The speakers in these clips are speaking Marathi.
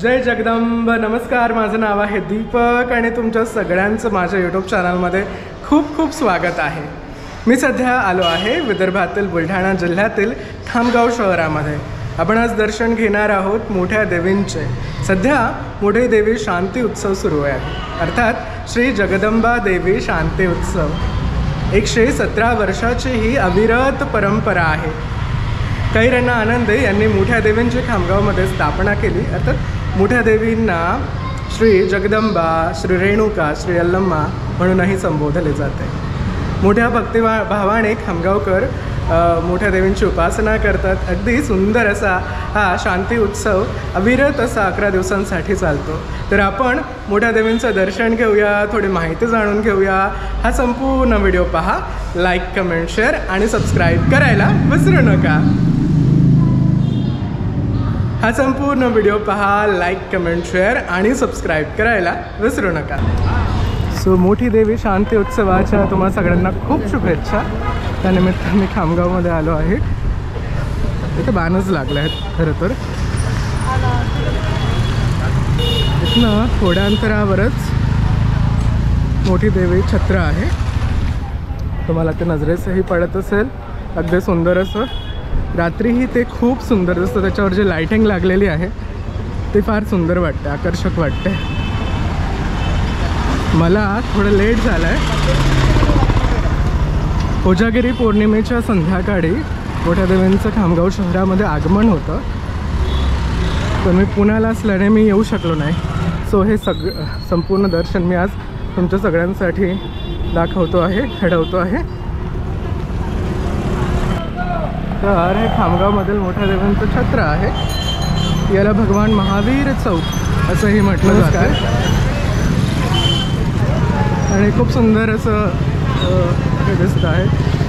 जय जगदंब. नमस्कार, माझं नाव आहे दीपक आणि तुमच्या सगळ्यांचं माझ्या यूट्यूब चॅनलमध्ये खूप खूप स्वागत आहे. मी सध्या आलो आहे विदर्भातील बुलढाणा जिल्ह्यातील खामगाव शहरामध्ये. आपण आज दर्शन घेणार आहोत मोठ्या देवींचे. सध्या मोठे देवी शांती उत्सव सुरू आहे, अर्थात श्री जगदंबा देवी शांती उत्सव. 117 वर्षाची ही अविरत परंपरा आहे. कैरण्णा आनंदे यांनी मोठ्या देवींची खामगावमध्ये स्थापना केली. अर्थात मोठ्या देवींना श्री जगदंबा, श्री रेणुका, श्री यल्लम्मा म्हणूनही संबोधले जाते. मोठ्या भक्तिभावाने खामगावकर मोठ्या देवींची उपासना करतात. अगदी सुंदर असा हा शांती उत्सव अविरत असा 11 दिवसांसाठी चालतो. तर आपण मोठ्या देवींचं दर्शन घेऊया, थोडी माहिती जाणून घेऊया. हा संपूर्ण व्हिडिओ पहा. लाईक, कमेंट, शेअर आणि सबस्क्राईब करायला विसरू नका. हा संपूर्ण व्हिडिओ पहा, लाईक, कमेंट, शेअर आणि सबस्क्राईब करायला विसरू नका. सो मोठी देवी शांती उत्सवाच्या तुम्हाला सगळ्यांना खूप शुभेच्छा. त्यानिमित्त मी खामगावमध्ये आलो आहे. इथे बाणच लागले आहेत खरं तर. इथनं थोड्या अंतरावरच मोठी देवी छत्र आहे. तुम्हाला ते नजरेसही पडत असेल. अगदी सुंदर असं. रात्रीही ते खूप सुंदर दिसतं. त्याच्यावर जे लाईटिंग लागलेली आहे ते फार सुंदर वाटते, आकर्षक वाटते. मला थोडं लेट झालं आहे. कोजागिरी पौर्णिमेच्या संध्याकाळी मोठ्या देवींचं खामगाव शहरामध्ये आगमन होतं, पण मी पुण्याला असल्याने मी येऊ शकलो नाही. सो हे संपूर्ण दर्शन मी आज तुमच्या सगळ्यांसाठी दाखवतो आहे, घडवतो आहे. तर हे खामगावमधील मोठ्या देवींचं छत्र आहे. याला भगवान महावीर चौक असंही म्हटलं जातं. आणि खूप सुंदर असं हे दिसतं आहे.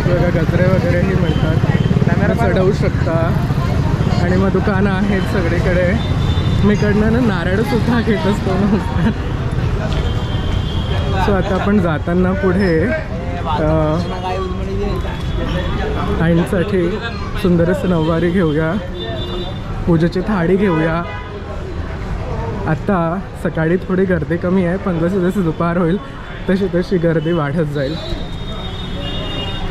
बघा, गजरे वगैरेही मिळतात, कॅमेरा चढवू शकता. आणि मग दुकानं आहेत सगळीकडे. मी इकडनं नारळसुद्धा घेत असतो ना. सो आता आपण जाताना पुढे आईंसाठी सुंदर असं नऊवारी घेऊया, पूजेची थाळी घेऊया. आत्ता सकाळी थोडी गर्दी कमी आहे, पण जसे जसे दुपार होईल तशी तशी गर्दी वाढत जाईल.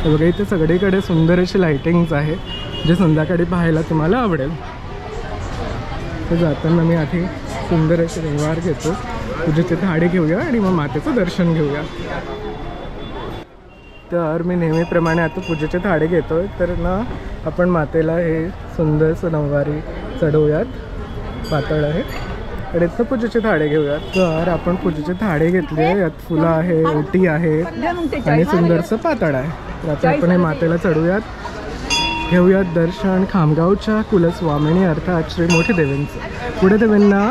बघा, इथे सगळीकडे सुंदर अशी लाईटिंग्स आहे, जे संध्याकाळी पाहायला तुम्हाला आवडेल. तर जाताना मी आधी सुंदर अशी नऊवार घेतो, पूजेची थाळी घेऊया आणि मग मातेचं दर्शन घेऊया. तर मी नेहमीप्रमाणे आता पूजेची थाळी घेतो आहे. तर ना आपण मातेला हे सुंदरसं नऊवारी चढवूयात. पातळ आहे. आणि इथं पूजेची थाळी घेऊयात. तर आपण पूजेची थाळी घेतली आहे. यात फुलं आहे, ओटी आहे आणि सुंदरसं पातळ आहे. तर आता आपण हे मातेला चढवूयात, घेऊयात दर्शन खामगावच्या कुलस्वामिनी अर्थात श्री मोठी देवींचं. मोठ्या देवींना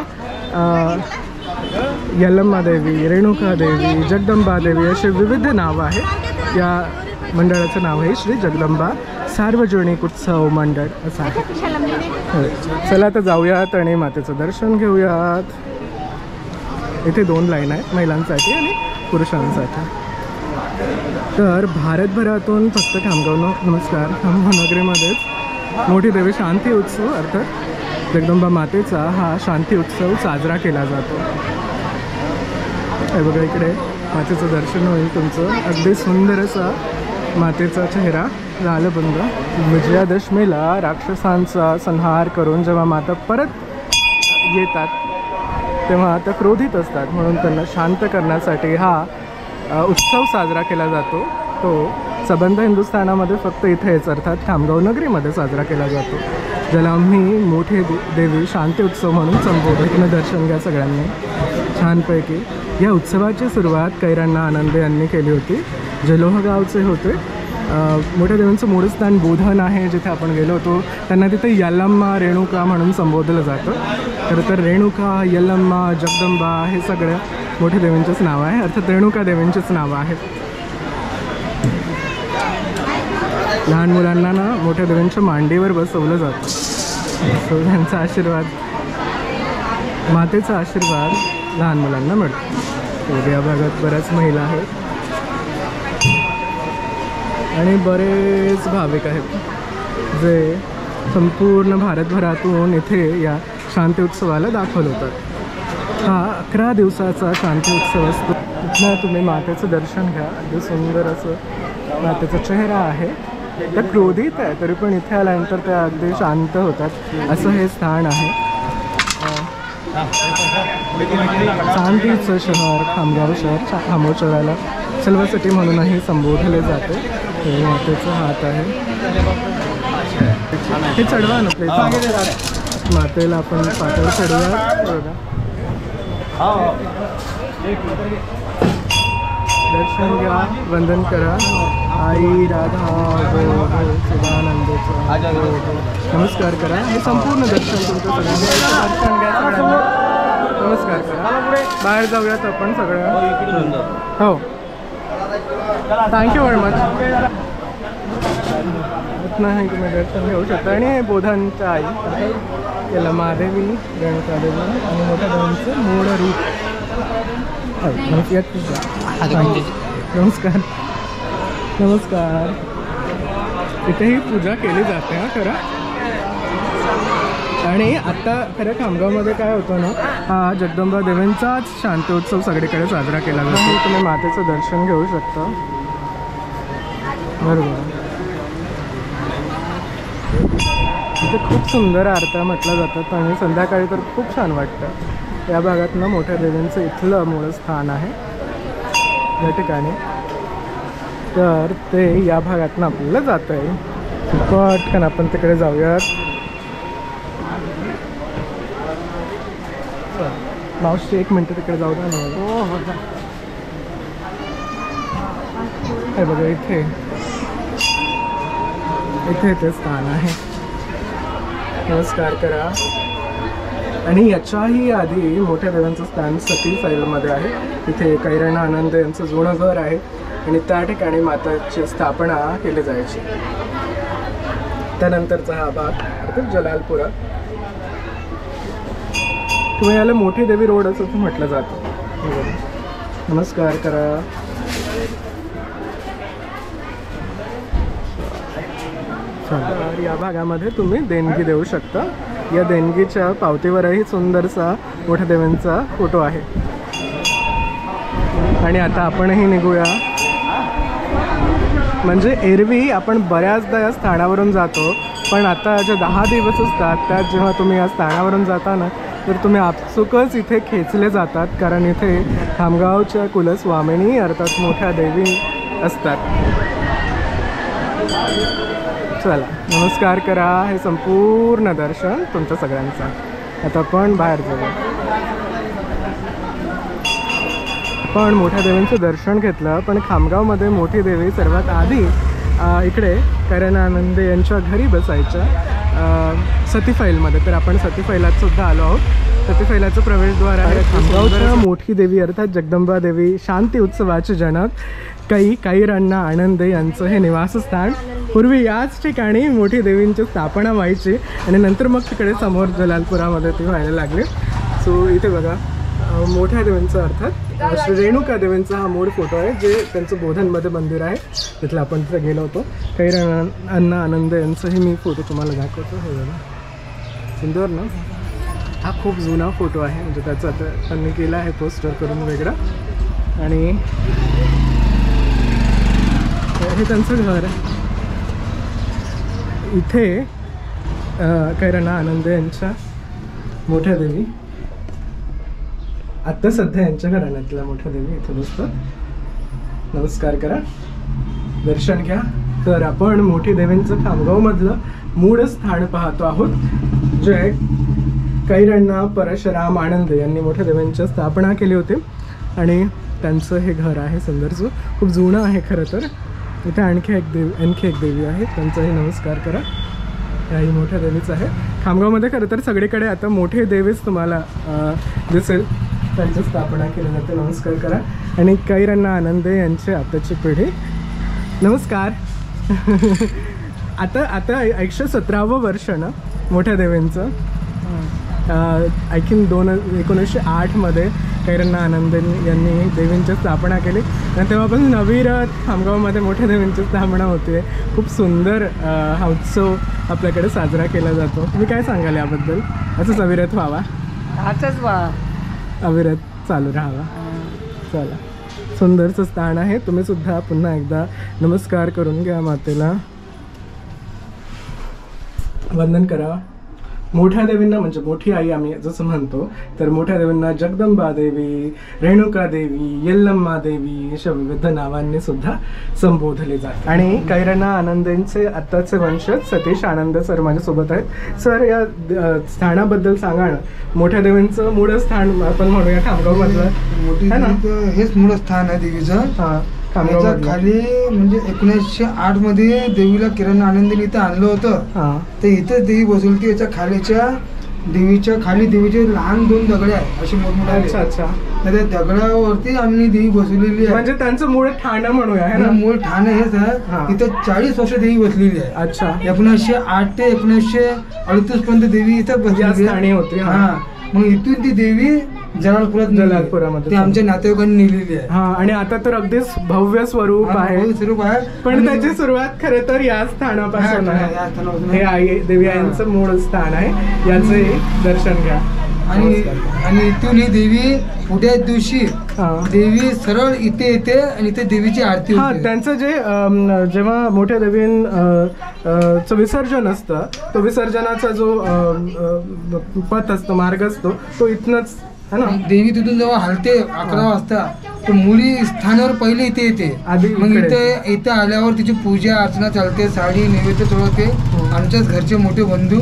यल्लम्मा देवी, रेणुका देवी, जगदंबा देवी असे विविध नावं आहेत. या मंडळाचं नाव आहे श्री जगदंबा सार्वजनिक उत्सव मंडळ असं आहे. चला आता जाऊयात आणि मातेचं दर्शन घेऊयात. इथे 2 लाईन आहेत, महिलांसाठी आणि पुरुषांसाठी. तर भारतभरातून फक्त खामगाव नगरीमध्येच मोठी देवी शांती उत्सव अर्थात जगदंबा मातेचा हा शांती उत्सव साजरा केला जातो. हे बघा, इकडे मातेचं दर्शन होईल तुमचं. अगदी सुंदर असा मातेचा चेहरा, लालबुंद. विजयादशमीला राक्षसांचा संहार करून जेव्हा माता परत येतात तेव्हा त्या क्रोधित असतात, म्हणून त्यांना शांत करण्यासाठी हा उत्सव साजरा केला जातो. तो सबंध हिंदुस्थानामध्ये फक्त इथेच अर्थात खामगाव नगरीमध्ये साजरा केला जातो, ज्याला आम्ही मोठी देवी शांती उत्सव म्हणून संबोधतो. इथनं दर्शन घ्या सगळ्यांनी छानपैकी. या उत्सवाची सुरुवात कैरण्णा आनंदे यांनी केली होती, जे लोहगावचे होते. मोठ्या देवींचं मूळ स्थान बोधन आहे, जिथे आपण गेलो होतो. त्यांना तिथे यल्लम्मा, रेणुका म्हणून संबोधलं जातं. खरं तर रेणुका, यल्लम्मा, जगदंबा हे सगळ्या मोठ्या देवींचंच नाव आहे, अर्थात रेणुका देवींचीच नावं आहेत. लहान मुलांना ना मोठ्या देवींच्या मांडीवर बसवलं जातं. सो त्यांचा आशीर्वाद, मातेचा आशीर्वाद लहान मुलांना मिळतो. या भागात बऱ्याच महिला आहेत आणि बरेच भाविक आहेत जे संपूर्ण भारतभरातून इथे या शांती उत्सवाला दाखल होतात। हा 11 दिवसाचा शांती उत्सव असतो। इथनं तुम्ही मातेचं दर्शन घ्या। अगदी सुंदर असं मातेचा चेहरा आहे। त्या क्रोधित आहे तरी पण इथे आल्यानंतर त्या अगदी शांत होतात असं हे स्थान आहे। चांदीचं शहर खामगाव शहर, खामगाव शहराला सिल्वर सिटी म्हणूनही संबोधले जाते। हे मातेचा हात आहे। हे चढवा ना प्लीज, मातेला आपण पातळ चढवूया बघा। दर्शन घ्या, वंदन करा। आई राधा सदानंदचा नमस्कार करा। हे संपूर्ण दर्शन तुमचं सगळ्यांना दर्शन घ्या सगळ्यांना। नमस्कार करा। बाहेर जाऊयात आपण सगळ्या। हो, थँक्यू व्हेरी मच। इथनंही तुम्ही दर्शन घेऊ शकता। आणि हे बोधांच्या आई याला महादेवी, रेणुकादेवी आणि मोठ्या देवींचं मूळ रूप। नमस्कार नमस्कार। इथेही पूजा केली जाते हा खरं। आणि आता खरं खामगावमध्ये काय होतं ना, हा जगदंबा देवींचाच शांती उत्सव सगळीकडे साजरा केला जातो। तुम्ही मातेचं दर्शन घेऊ शकता बरोबर। इथे खूप सुंदर आरत्या म्हटल्या जातात आणि संध्याकाळी तर खूप छान वाटतं। या भागात ना मोठ्या देवींचं इथलं मूळ स्थान आहे या ठिकाणी। तर ते या भागातनं आपल्याला जातं आहे। पटकन आपण तिकडे जाऊयात। मावशी 1 मिनटं तिकडे जाऊ द्या ना। हो हो, हे बघा इथे इथे ते स्थान आहे। नमस्कार करा। आणि याच्याही आधी मोठ्या देवांचं स्थान सती फाईलमध्ये आहे। तिथे कैरण आनंद यांचं जुनं घर आहे आणि त्या ठिकाणी माताची स्थापना केली जायची। त्यानंतरचा हा भाग अर्थात जलालपुरा किंवा याला मोठी देवी रोड असं म्हटलं जातं। नमस्कार करा। या भागामध्ये तुम्ही देणगी देऊ शकता। या देणगीच्या पावतीवरही सुंदरसा मोठ्या देवींचा फोटो आहे। आणि आता आपणही निघूया। म्हणजे एरवी आपण बऱ्याचदा या स्थानावरून जातो, पण आता जे 10 दिवस असतात त्यात जेव्हा तुम्ही या स्थानावरून जाता ना, तर तुम्ही आपसुकच इथे खेचले जातात, कारण इथे खामगावच्या कुलस्वामिनी अर्थात मोठ्या देवी असतात। चला नमस्कार करा। हे संपूर्ण दर्शन तुमच्या सगळ्यांचं। आता आपण बाहेर जाऊ। पण मोठ्या देवींचं दर्शन घेतलं, पण खामगावमध्ये मोठी देवी सर्वात आधी इकडे कैरण आनंद यांच्या घरी बसायच्या सती फाईलमध्ये। तर आपण सती फाईलात सुद्धा आलो आहोत। सती फाईलाचं प्रवेशद्वार आहे। खामगावच्या मोठी देवी अर्थात जगदंबा देवी शांती उत्सवाचे जनक कैरण आनंद यांचं हे निवासस्थान। पूर्वी याच ठिकाणी मोठी देवींची स्थापना व्हायची आणि नंतर मग तिकडे समोर जलालपुरामध्ये ती व्हायला लागली। सो इथे बघा मोठ्या देवींचा अर्थात श्री रेणुका देवींचा हा मूळ फोटो आहे, जे त्यांचं बोधनमध्ये मंदिर आहे तिथलं आपण तिथे गेलो होतो। कैरण आनंद यांचाही मी फोटो तुम्हाला दाखवतो। हे बघा सुंदर ना। हा खूप जुना फोटो आहे, म्हणजे त्याचं आता त्यांनी केला आहे पोस्टर करून वेगळा। आणि हे त्यांचं घर आहे। इथे कैरण आनंद यांच्या मोठ्या देवी आता सध्या यांच्या घराण्यातल्या मोठ्या देवी इथे बसतात। नमस्कार करा, दर्शन घ्या। तर आपण मोठी देवींचं खामगावमधलं मूळ स्थान पाहतो आहोत, जे कैरण परशुराम आनंद यांनी मोठ्या देवींची स्थापना केली होती आणि त्यांचं हे घर आहे सुंदरचं। खूप जुनं आहे खरं तर। इथे आणखी एक देवी आहे, त्यांचाही नमस्कार करा। याही मोठ्या देवीच आहे। खामगावमध्ये खरं तर सगळीकडे आता मोठे देवीच तुम्हाला दिसेल, त्यांची स्थापना केली जाते। नमस्कार करा। आणि कैरण आनंद यांची आताची पिढी नमस्कार। आता 117वं वर्ष ना मोठ्या देवींचं। आय थिंक 1908 मध्ये कैरण्णा आनंदन यांनी देवींची स्थापना केली आणि तेव्हापासून अविरत खामगावमध्ये मोठ्या देवींची स्थापना होते. खूप सुंदर हा उत्सव आपल्याकडे साजरा केला जातो. तुम्ही काय सांगाल याबद्दल? असंच अविरत व्हावा, अविरत चालू राहावा. चला, सुंदरचं स्थान आहे. तुम्ही सुद्धा पुन्हा एकदा नमस्कार करून घ्या, मातेला वंदन करा. मोठ्या देवींना म्हणजे मोठी आई आम्ही जसं म्हणतो, तर मोठ्या देवींना जगदंबा देवी, रेणुका देवी, यल्लम्मा देवी अशा विविध नावांनी सुद्धा संबोधले जाते. आणि कैरण्णा आनंदींचे आत्ताचे वंशज सतीश आनंद सर माझ्यासोबत आहेत. सर, या स्थानाबद्दल सांगा ना. मोठ्या देवींचं मूळ स्थान आपण म्हणूया खामगावमधलं, हेच मूळ स्थान आहे देवीचं. हां, खाली म्हणजे 1908 मध्ये देवीला कैरण्णा आनंदीने इथं आणलं होतं. तर इथं देवी बसवली. याच्या खालीच्या देवीच्या खाली देवीचे लहान 2 दगडे आहेत अशी मोठमोठे. अच्छा. तर त्या दगडावरती आम्ही देवी बसवलेली आहे. म्हणजे त्यांचं मूळ ठाणं म्हणूया ना. मूळ ठाणं हेच आहे. इथं 40 वर्ष देवी बसलेली आहे. अच्छा. 1908 ते 1938 पर्यंत देवी इथं बसलेली होती. हा, मग इथून ती देवी जलालपुरामध्ये आमच्या नातेवाईकांनी नेलेली आहे. हा, आणि आता तर अगदीच भव्य स्वरूप आहे. पण त्याची सुरुवात खरं तर या स्थानापासून आहे. हे आई देवी आईंचं मूळ स्थान आहे. याचे दर्शन घ्या. आणि इथून ही देवी पुढच्या दिवशी देवी सरळ इथे येते आणि इथे देवीची आरती होते. त्यांचं जे जेव्हा मोठ्या देवींचं विसर्जन असतं, तो विसर्जनाचा जो पथ असतो, मार्ग असतो, तो इथनच है ना. देवी तिथून जेव्हा हलते 11 वाजता, तर मुली स्थानावर पहिले इथे येते. मग इथे आल्यावर तिची पूजा अर्चना चालते. साडी नैवेद्य चढवते. आमच्याच घरचे मोठे बंधू,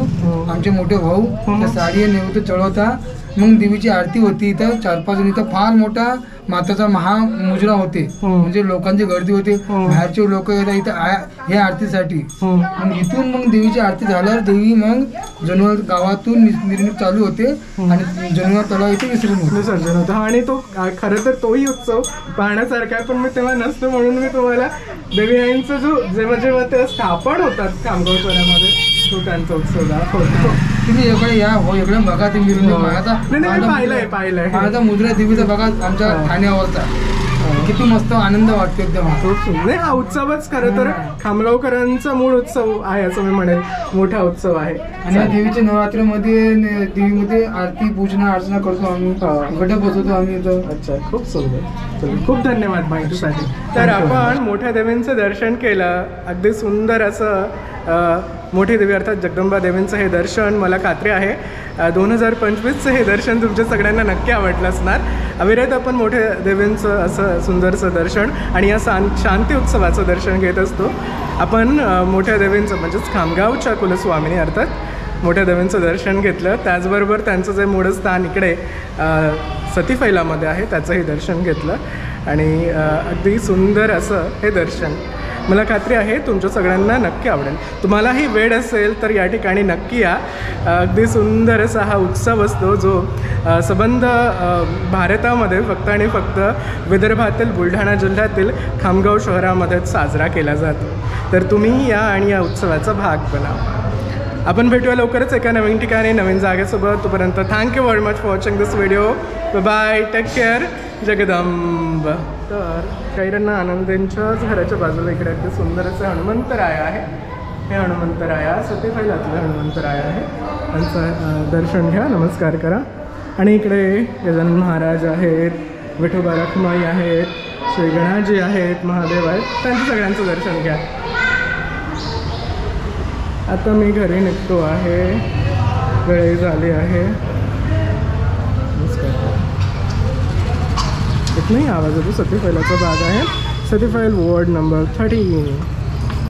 आमचे मोठे भाऊ त्या साडी नैवेद्य चढवता. मग देवीची आरती होती. इथं 4-5 जण. इथं फार मोठा माताचा महामुजरा होते. म्हणजे लोकांची गर्दी होते. बाहेरचे लोक येतात इथं या आरतीसाठी. मग इथून मग देवीची आरती झाल्यावर देवी मग जनवर गावातून निर्मित चालू होते आणि जनवर तलाव इथे विसर्जन होतं. आणि तो खरं तर तोही उत्सव पाहण्यासारखा आहे. पण मी तेव्हा नसतो म्हणून मी तुम्हाला देवी आईंचं जेव्हा ते स्थापन होतात खामगाव शहरामध्ये, तो त्यांचा उत्सव दाखवतो. तुम्ही इकडे या, हो इकडे बघा. ते पाहिलंय माझा मुद्रा देवीचा बघा आमच्या ठाण्यावरचा. किती मस्त आनंद वाटतो एकदम. नाही, हा उत्सवच खरं तर खामगावकरांचा मूळ उत्सव आहे असं मी म्हणेल. मोठा उत्सव आहे. आणि या देवीच्या नवरात्रीमध्ये देवीमध्ये आरती पूजना अर्चना करतो आम्ही. गट बसवतो आम्ही इथं. अच्छा, खूप सुंदर. खूप धन्यवाद माहितीसाठी. तर आपण मोठ्या देवींचं दर्शन केलं. अगदी सुंदर असं मोठी देवी अर्थात जगदंबा देवींचं हे दर्शन, मला खात्री आहे 2025चं हे दर्शन तुमच्या सगळ्यांना नक्की आवडलं असणार. अविरत आपण मोठ्या देवींचं असं सुंदरचं दर्शन आणि या शांती उत्सवाचं दर्शन घेत असतो. आपण मोठ्या देवींचं म्हणजेच खामगावच्या कुलस्वामिनी अर्थात मोठ्या देवींचं दर्शन घेतलं. त्याचबरोबर त्यांचं जे मूळ स्थान इकडे सतीफैलामध्ये आहे त्याचंही दर्शन घेतलं. आणि अगदी सुंदर असं हे दर्शन मला खात्री आहे तुमच्या सगळ्यांना नक्की आवडेल. तुम्हालाही वेळ असेल तर या ठिकाणी नक्की या. अगदी सुंदर असा हा उत्सव असतो जो संबंध भारतामध्ये फक्त आणि फक्त विदर्भातील बुलढाणा जिल्ह्यातील खामगाव शहरामध्येच साजरा केला जातो. तर तुम्ही या आणि या उत्सवाचा भाग बना. आपण भेटूया लवकरच एका नवीन ठिकाणी नवीन जागेसोबत. तोपर्यंत thank you very much for watching this video. Bye, take care. जगदंब. तर कैरण्णा आनंदींच्याच घराच्या बाजूला इकडे अगदी सुंदर असं हनुमंतराय आहे. हे हनुमंतराया सतीफैलातलं हनुमंतराय आहे. त्यांचं दर्शन घ्या, नमस्कार करा. आणि इकडे गजानन महाराज आहेत, विठोबा रखुमाई आहेत, श्री गणाजी आहेत, महादेव आहेत. त्यांचं सगळ्यांचं दर्शन घ्या. आता मी घरी निघतो आहे. वेळ झाली आहे. इथनंही आवाज येतो. सतीफैलाचा भाग आहे. सतीफैल वॉर्ड नंबर 13.